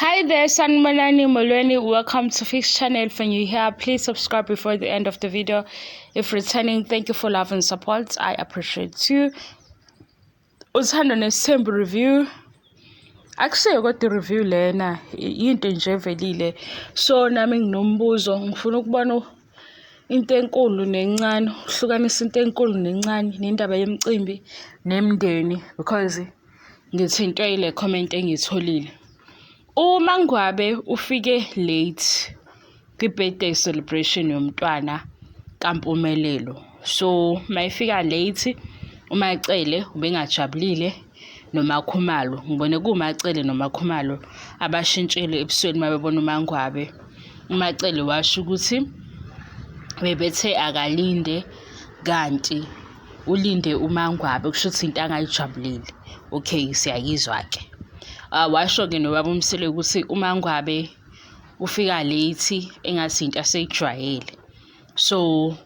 Hi there, Sanmanani Molweni. Welcome to Fix Channel. If you're here, please subscribe before the end of the video. If returning, thank you for love and support. I appreciate you. Uthando Nes'thembu review. Actually, I got the review lena. Into nje velile. So nami nginombuzo. Ngifuna ukubona into enkulu nencane, uhlukanisa into enkulu nencane nendaba yemicimbi nemndeni because ngithintwe ile comment engitholile. MaNgwabe ufike late kwi-birthday celebration yomntwana kaMpumelelo. So mayifika late uMacele ubengajabulile noMakhumalo. Ngibone kuMacele noMakhumalo abashintshile ebusweni mabebona uMaNgwabe. uMacele washo ukuthi bebethe akalinde kanti ulinde uMaNgwabe kusho ukuthi into angayijabulile. Okay, siyayizwa ke. Washo-ke nobaba Mseleku ukuthi uMaNgwabe ufika late engathi into aseyijwayele. So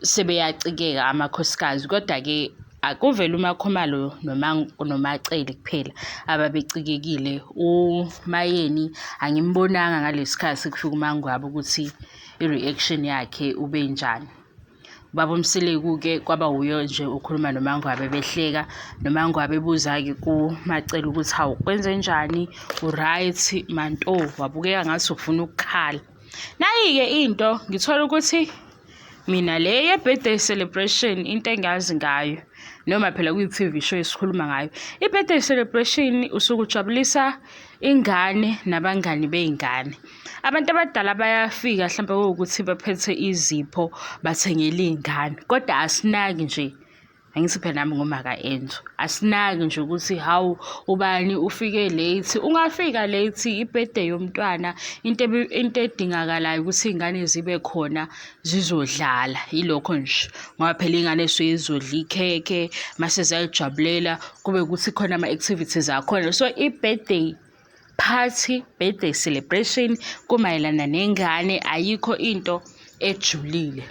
sebeyacikeka amakhosikazi, kodwa-ke akuvele uMakhumalo noMacele kuphela ababecikekile. uMayeni angimbonanga ngalesikhathi kufika uMaNgwabe ukuthi i-reaction yakhe ube njani. Ubaba Mseleku-ke kwaba wuyo nje ukhuluma noMaNgwabe behleka. noMaNgwabe ebuza-ke kuMacele ukuthi hawu kwenze njani, u-right manto, wabukeka ngathi ufuna ukukhala. Nayi-ke into ngithola ukuthi mina le ye-birthday celebration into engazi ngayo, noma phela kwi-TV show esikhuluma ngayo, i-birthday celebration usuke ujabulisa ingane nabangani bey'ngane. Abantu abadala bayafika mhlawumbe ukuthi baphethe izipho bathengele iy'ngane, kodwa asinaki nje, angithi phela nami ngomaka Enzo, asinaki nje ukuthi hawu ubani ufike late. Ungafika late, i-birthday yomntwana, into edingakalayo ukuthi iy'ngane zibe khona zizodlala, yilokho nje, ngoba phela iy'ngane zisuke zizodla ikhekhe mase ziyayijabulela, kube ukuthi khona ama-activities akhona. So i-birthday party, birthday celebration kumayelana nengane, ayikho into ejulile.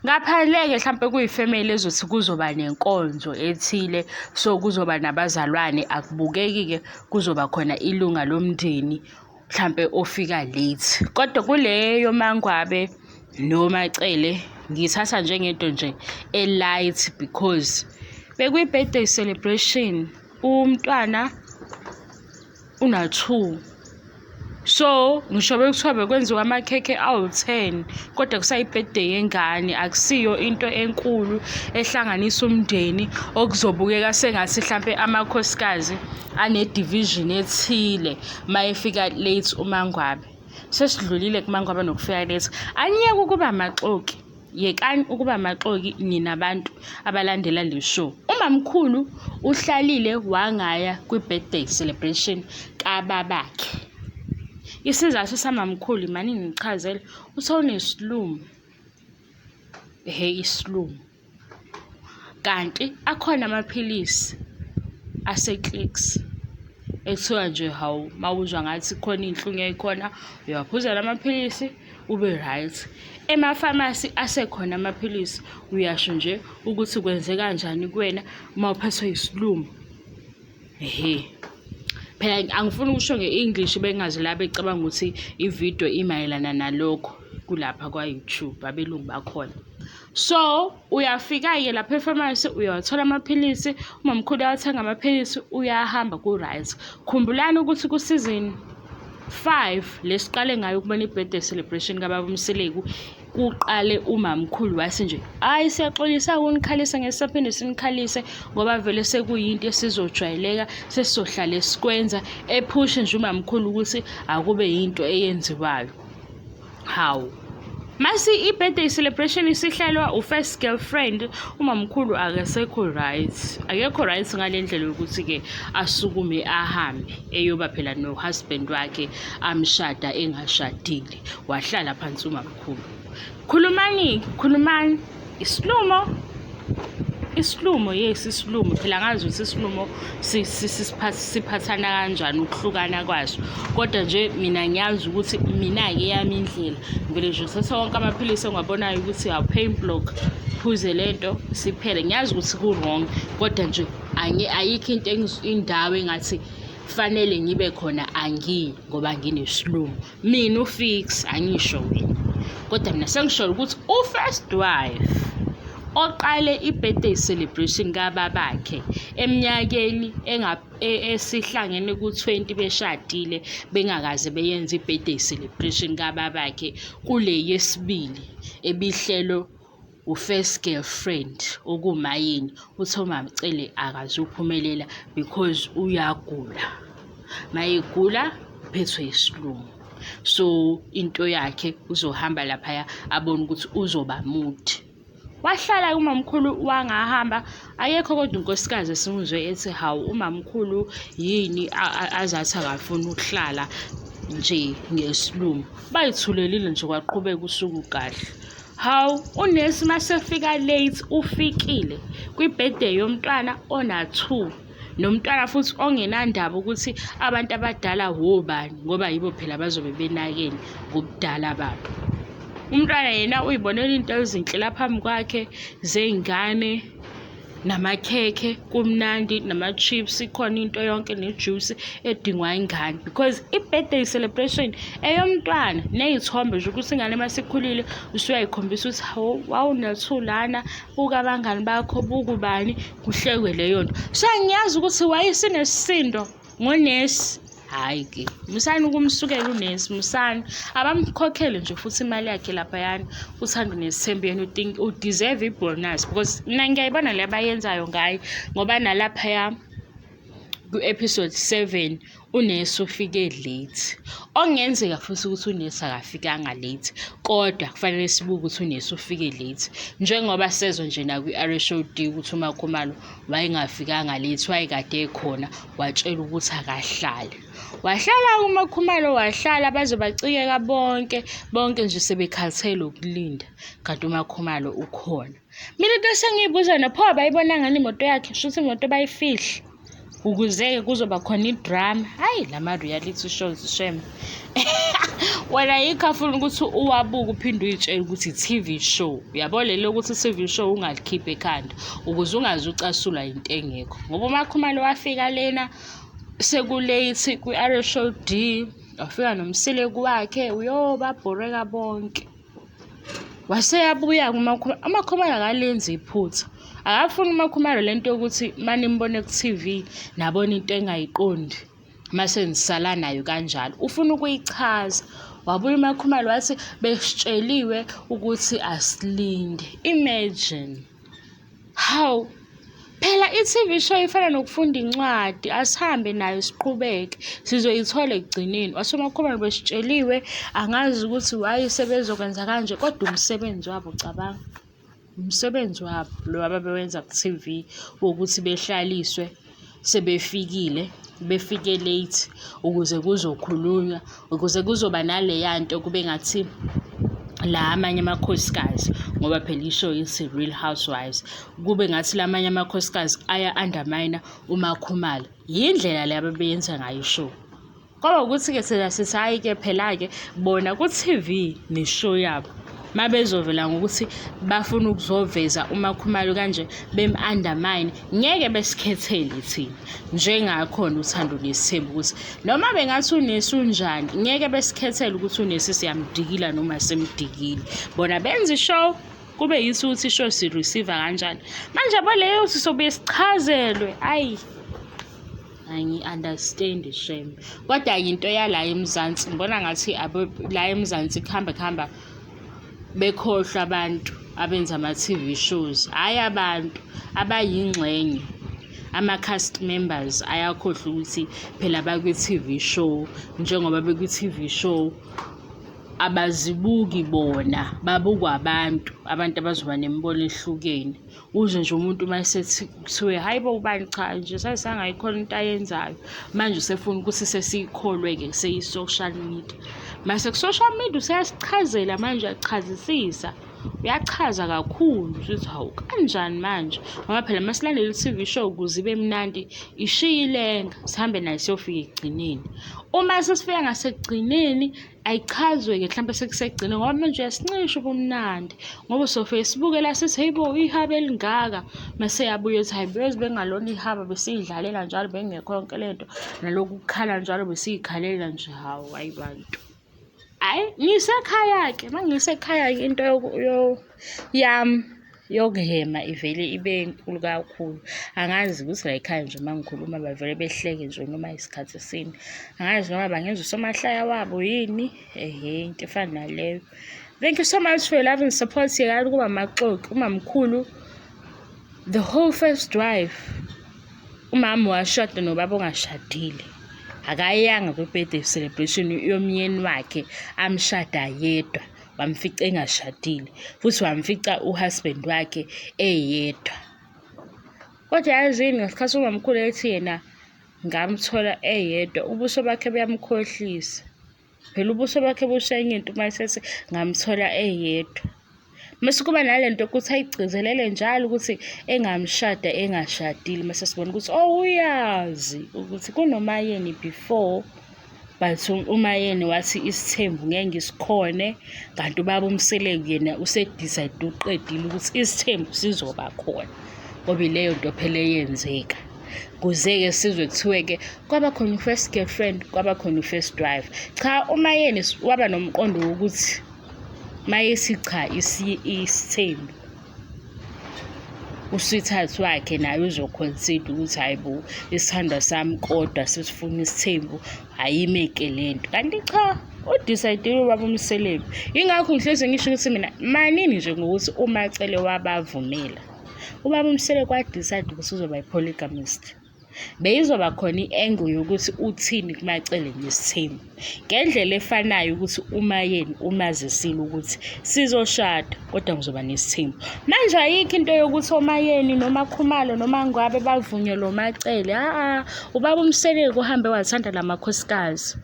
Ngaphandle-ke mhlampe kuyifamily ezothi kuzoba nenkonzo ethile, so kuzoba nabazalwane, akubukeki-ke kuzoba khona ilunga lomndeni mhlampe ofika late. Kodwa kuleyo MaNgwabe noMacele ngithatha njengento nje e-light because bekuyi-birthday celebration, umntwana una-2. So ngisho bekuthiwa bekwenziwa amakhekhe awu-10, kodwa kusayi-birthday yengane, akusiyo into enkulu ehlanganisa umndeni okuzobukeka sengathi mhlampe amakhosikazi ane-division ethile mayefika late uMaNgwabe. Sesidlulile kuMaNgwabe nokufika late. Anyeke ukuba maxoki, yekani ukuba maxoki ninabantu abalandela le show. Umamkhulu uhlalile wangaya kwi-birthday celebration kababakhe. Isizathu samamkhulu mani ngichazele, uthonesilumo, isilumo, kanti akhona amaphilisi ase-Clicks ekuthiwa nje hawu mawuzwa ngathi khona inhlungu eyikhona uyaphuza lamaphilisi ube right. Emafamasi asekhona amaphilisi, uyasho nje ukuthi kwenze kanjani kuwena uma uphethwe isilumo. Phela angifuni ukusho nge-English bengazi la becabanga ukuthi ividiyo imayelana nalokho kulapha kwa-YouTube, abelungu bakhona. So uyafika-ke lapha efamasi uyawathola amaphilisi, umamkhulu uyawathenga amaphilisi, uyahamba ku-right. Khumbulani ukuthi ku-season 5 lesiqale ngayo ukubona i-birthday celebration kababa Mseleku, kuqale umamkhulu wathi nje hayi siyaxolisa ukunikhalisa ngesisaphinde sinikhalise ngoba vele sekuyinto esizojwayeleka, sesizohlala sikwenza, ephushe nje umamkhulu ukuthi akube yinto eyenziwayo. Hawu masi i-birthday celebration isihlalwa u-first girlfriend, umamkhulu akasekho right, akekho right ngale ndlela yokuthi-ke asukume ahambe eyoba phela no-husband wakhe amshada engashadile, wahlala phansi umamkhulu. Khulumani, isilumo, yes isilumo, phela ngazi ukuthi isilumo siphathana kanjani, ukuhlukana kwaso, kodwa nje mina ngiyazi ukuthi mina-ke yami indlela ngivele nje uthatha wonke amaphilisi engiwabonayo ukuthi pain block, phuze lento siphele. Ngiyazi ukuthi ku-wrong, kodwa nje ayikho indawo engathi fanele ngibe khona angiyi ngoba nginesilumo. Mina uFix angisho wena, kodwa mina sengisho ukuthi u-first wife oqale i-birthday celebration kababakhe eminyakeni esihlangene ku-20 beshadile bengakaze beyenze i-birthday celebration kababakhe kule yesibili ebihlelo u-first girlfriend okumayini uMacele akazuphumelela because uyagula. Mayegula uphethwe isilumo, so into yakhe uzohamba laphaya abone ukuthi uzoba mude. Wahlala umamkhulu wangahamba ayekho, kodwa unkosikazi esimuzwe ethi hawu umamkhulu yini azathi akafuna ukuhlala nje ngesilumo. Bayithulelile nje kwaqhubeka usuku kahle. Hawu uNesi masefika late, ufikile kwi-birthday yomntwana ona-2 nomntwana futhi ongenandaba ukuthi abantu abadala wobani ngoba yibo phela bazobe benakeni ngobudala babo. Umntwana yena uyibonela into ezinhle lapha phambi kwakhe zey'ngane namakhekhe, kumnandi, nama-chips, ikhona into yonke nejuice edingwa ingane because i-birthday celebration eyomntwana ney'thombe nje ukuthi ingane masikhulile usuyayikhombisa ukuthi wawune-2 lana, buka abangani bakho, bukubani, kuhlekwe leyo nto. So ngiyazi ukuthi wayesinesindo ngoNesi. Hayi ke musani ukumsukela uNesi, musani abamkhokhele nje futhi imali yakhe laphayana. Uthando Nes'thembu yena udeserve ibonus because mina ngiyayibona le bayenzayo ngayo ngoba nalaphaya ku-episode 7 uNesi ufike late. Okungenzeka futhi ukuthi uNesi akafikanga late, kodwa kufanele sibuke ukuthi uNesi ufike late njengoba sezwe nje nakwi-RSOD ukuthi uMakhumalo wayengafikanga late, wayekade ekhona watshela ukuthi akahlale. Wahlala uMakhumalo, wahlala baze bacikeka bonke nje sebekhathele ukulinda, kanti uMakhumalo ukhona. Mina into sengiyibuza napho bayibona ngani imoto yakhe, shuthi imoto bayifihle ukuze kuzoba khona idrama. Hayi lama-reality shows shem. Wena yikho afuna ukuthi uwabuke uphinde uyitshele ukuthi i-TV show. Uyabo lelo ukuthi i-TV show ungalikhiphe ekhanda ukuze ungaze ucasulwa into engekho, ngoba uMakhumalo wafika lena sekulate kwi-RSOD, wafika noMseleku wakhe uyobabhoreka bonke. Waseyabuya uMakhumalo akalenzi iphutha. Akafuna uMakhumalo lento yokuthi manimbone ku-TV nabona into engayiqondi mase nisala nayo kanjalo, ufuna ukuyichaza. Wabuya uMakhumalo wathi besitsheliwe ukuthi asilinde. Imagine how phela i-TV show ifana nokufunda incwadi, asihambe nayo siqhubeke sizoyithola ekugcineni. WaseMakhumalo besitsheliwe, angazi ukuthi why sebezokwenza kanje, kodwa umsebenzi wabo cabanga, umsebenzi wabo lo ababewenza ku-TV wokuthi behlaliswe sebefikile, befike late ukuze kuzokhulunywa, ukuze kuzoba naleya nto kube ngathi la amanye amakhosikazi, ngoba phela ishow ithi Real Housewives, kube ngathi la amanye amakhosikazi aya-undermine uMakhumalo. Yindlela le ababeyenza ngayo ishow. Ngoba ukuthi-ke thina sithi hhayi-ke phela-ke bona ku-TV neshow yabo mabezovela ngokuthi bafuna ukuzoveza uMakhumalo kanje bem-undermine, ngeke besikhethele thina njengakhona Uthando Nes'thembu ukuthi noma bengathi uNesi unjani, ngeke besikhethele ukuthi uNesi siyamdikila noma semdikile. Bona benza ishow kube yithi ukuthi ishow si-receive kanjani. Manje aboleyo ukuthi sobuye sichazelwe. Ayi angi-understand shame, kodwa into yala eMzansi ngibona ngathi la eMzansi kuhamba bekhohlwa abantu abenza ama-TV shows, hhayi abantu abayingxenye. Ama-cast members ayakhohlwa ukuthi phela bakwi-TV show, njengoba bekwi-TV show abazibuki bona, babukwa abantu abazoba nemibono ehlukene. Uze nje umuntu mayesethi kuthiwe hayi bo ubani, cha nje sayisangayikhona into ayenzayo, manje usefuna ukuthi sesiyikholwe-ke seyi-social media. Mase ku-social media useyasichazela manje, achazisisa uyachaza kakhulu ukuthi hawu kanjani manje ngoba phela masilandela i-TV show ukuze ibe mnandi ishiya ilenga sihambe nayo siyofika ekugcineni. Uma sesifika ngasekugcineni ayichazwe-ke mhlawumbe sekusegcine ngoba manje uyasincisha ubumnandi ngoba so-Facebook sithi hayibo ihaba elingaka mase yabuye ethi hayi beze bengalona ihaba besiyidlalela njalo bengekho yonke lento naloku kukhala njalo besiyikhalela nje hawu hayi bantu. Hhayi ngisekhaya-ke uma ngisekhaya-ke into yami yokuhema ivele ibe nkulu kakhulu. Angazi ukuthi la ekhaya nje uma ngikhuluma bavele behleke nje noma isikhathi sini. Angazi noma bangenza usomahlaya wabo yini into efana naleyo. Thank you so much for your love and support. Siyakala ukuba maxoki umamkhulu the whole first drive umama washada nobaba ongashadile. Akayanga kwi-birthday celebration yomyeni wakhe amshada yedwa wamfica engashadile futhi wamfica uhusband wakhe eyedwa. Kodwa yazini ngesikhathi umamkhulu ethi yena ngamthola eyedwa ubuso bakhe buyamkhohlisa. Phela ubuso bakhe bushenye into uma esethi ngamthola eyedwa. Mase kuba nalento ukuthi ayigcizelele njalo ukuthi engamshada engashadile mase sibona ukuthi uyazi ukuthi kunomayeni before but umayeni wathi isithembu ngeke ngisikhone kanti ubaba Mseleku yena usedecide uqedile ukuthi isithembu sizoba khona ngoba leyo nto phela yenzeka. Kuze-ke sizwe kuthiwe-ke kwaba khona first girlfriend kwaba khona first drive. Cha umayeni waba nomqondo wokuthi mayethi cha isithembu usweetheart wakhe naye uzoconsider ukuthi hayibo isithandwa sami kodwa sesifuna isithembu ayimeke lento kanti cha udecide ubaba Mseleku. Yingakho ngihlezi ngisho ukuthi mina manini nje ngokuthi uMacele wabavumela ubaba Mseleku wadecide ukuthi uzoba i-polygamist. Beyizoba khona i-angle yokuthi uthini kuMacele nesithembu ngendlela efanayo ukuthi umayeni umazisile ukuthi sizoshada kodwa ngizoba nesithembu. Manje ayikho into yokuthi omayeni noMakhumalo noMaNgwabe bavunywe lo Macele. Ubaba Mseleku uhambe wathanda lamakhosikazi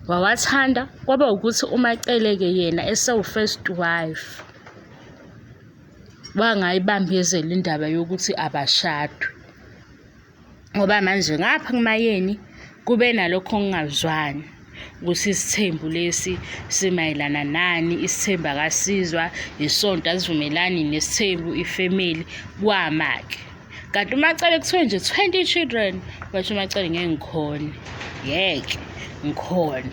wawathanda kwaba ukuthi uMacele-ke yena esewu-first wife wangayibambezela indaba yokuthi abashadwe ngoba manje ngapha kumayeni kube nalokho ngingazwani ukuthi isithembu lesi simayelana nani, isithembu akasizwa, isonto asivumelani nesithembu, ifamily kwamake. Kanti uMacele kuthiwe nje 20 children basho uMacele ngeke ngikhone yeke ngikhona.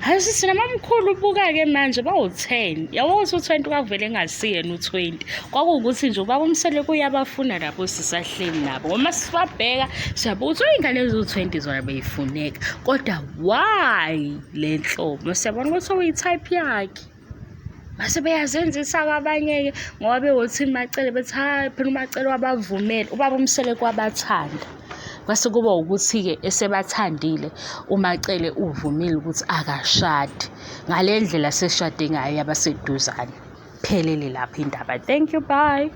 Hayi sithi namamkhulu ubuka-ke manje bawu-10 yabo ukuthi u-20 kwavele engasiyena u-20 kwakuwukuthi nje ubaba Mseleku uyabafuna lapho sisahleli nabo ngoba sibabheka siyabuka ukuthi iy'ngane eziwu-20 zona beyifuneka kodwa why le nhlobo siyabona ukuthi uyi-type yakhe mase beyazenzisa-ke abanye-ke ngoba bewothi Macele bethi hayi phela uMacele wabavumela ubaba Mseleku wabathanda. Kwase kuba ukuthi-ke esebathandile uMacele uvumile ukuthi akashade ngale ndlela seshade ngayo yabaseduzane. Phelele lapho indaba. Thank you, bye.